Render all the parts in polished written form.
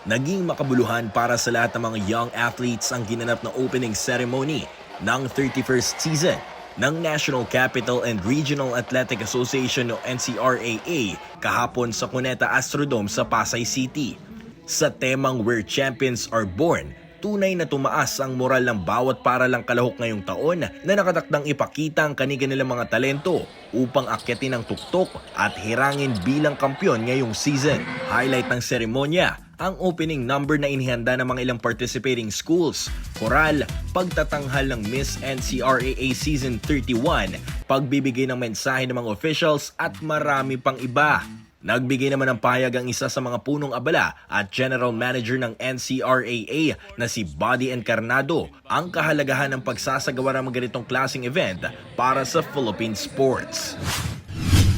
Naging makabuluhan para sa lahat ng mga young athletes ang ginanap na opening ceremony ng 31st season ng National Capital and Regional Athletic Association o NCRAA kahapon sa Cuneta Astrodome sa Pasay City. Sa temang Where Champions Are Born, tunay na tumaas ang moral ng bawat paralang kalahok ngayong taon na nakatakdang ipakita ang kanilang mga talento upang akyatin ang tuktok at hirangin bilang kampyon ngayong season. Highlight ng seremonya, ang opening number na inihanda ng mga ilang participating schools, koral, pagtatanghal ng Miss NCRAA Season 31, pagbibigay ng mensahe ng mga officials at marami pang iba. Nagbigay naman ng pahayag ang isa sa mga punong abala at General Manager ng NCRAA na si Buddy Encarnado ang kahalagahan ng pagsasagawa ng ganitong klaseng event para sa Philippine sports.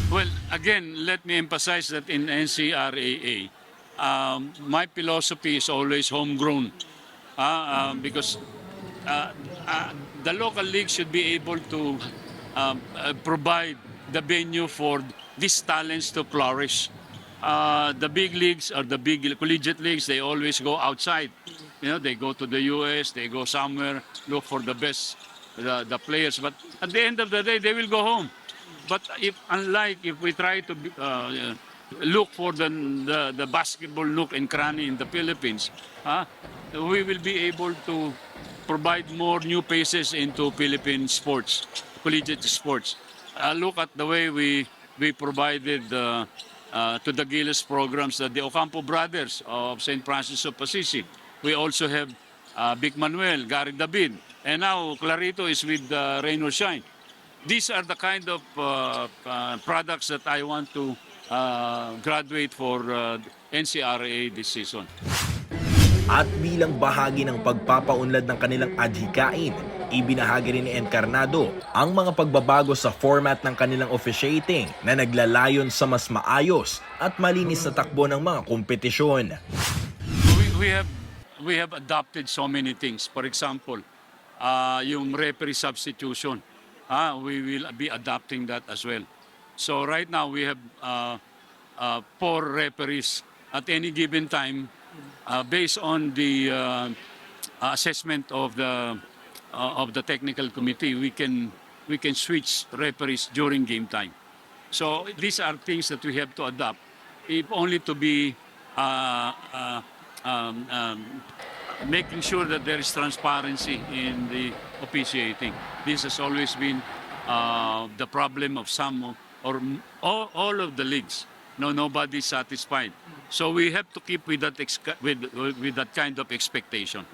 Well, again, let me emphasize that in NCRAA, my philosophy is always homegrown because the local league should be able to provide the venue for these talents to flourish. The big leagues or the big collegiate leagues, they always go outside. You know, they go to the US, they go somewhere, look for the best, the players. But at the end of the day, they will go home. But if we try to look for the basketball nook and cranny in the Philippines, we will be able to provide more new faces into Philippine sports, collegiate sports. Look at the way we provided to the Gilas programs, the Ocampo brothers of St. Francis of Assisi. We also have Big Manuel, Gary David, and now Clarito is with Rain or Shine. These are the kind of products that I want to graduate for NCRAA this season. At bilang bahagi ng pagpapaunlad ng kanilang adhikain, ibinahagi rin ni Encarnado ang mga pagbabago sa format ng kanilang officiating na naglalayon sa mas maayos at malinis na takbo ng mga kompetisyon. We have adopted so many things. For example, yung referee substitution, we will be adopting that as well. So right now we have 4 referees at any given time. Based on the assessment of the technical committee, we can switch referees during game time. So these are things that we have to adopt, if only to be making sure that there is transparency in the officiating. This has always been the problem of some or all of the leagues. Nobody's satisfied. So we have to keep with that kind of expectation.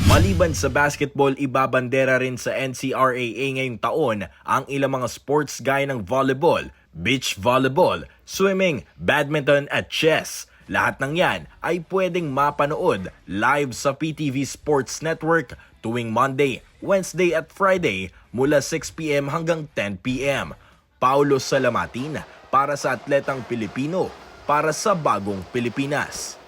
Maliban sa basketball, ibabandera rin sa NCRAA ngayong taon ang ilang mga sports gaya ng volleyball, beach volleyball, swimming, badminton at chess. Lahat ng yan ay pwedeng mapanood live sa PTV Sports Network tuwing Monday, Wednesday at Friday mula 6 p.m. hanggang 10 p.m. Paulo Salamatin para sa Atletang Pilipino, para sa Bagong Pilipinas.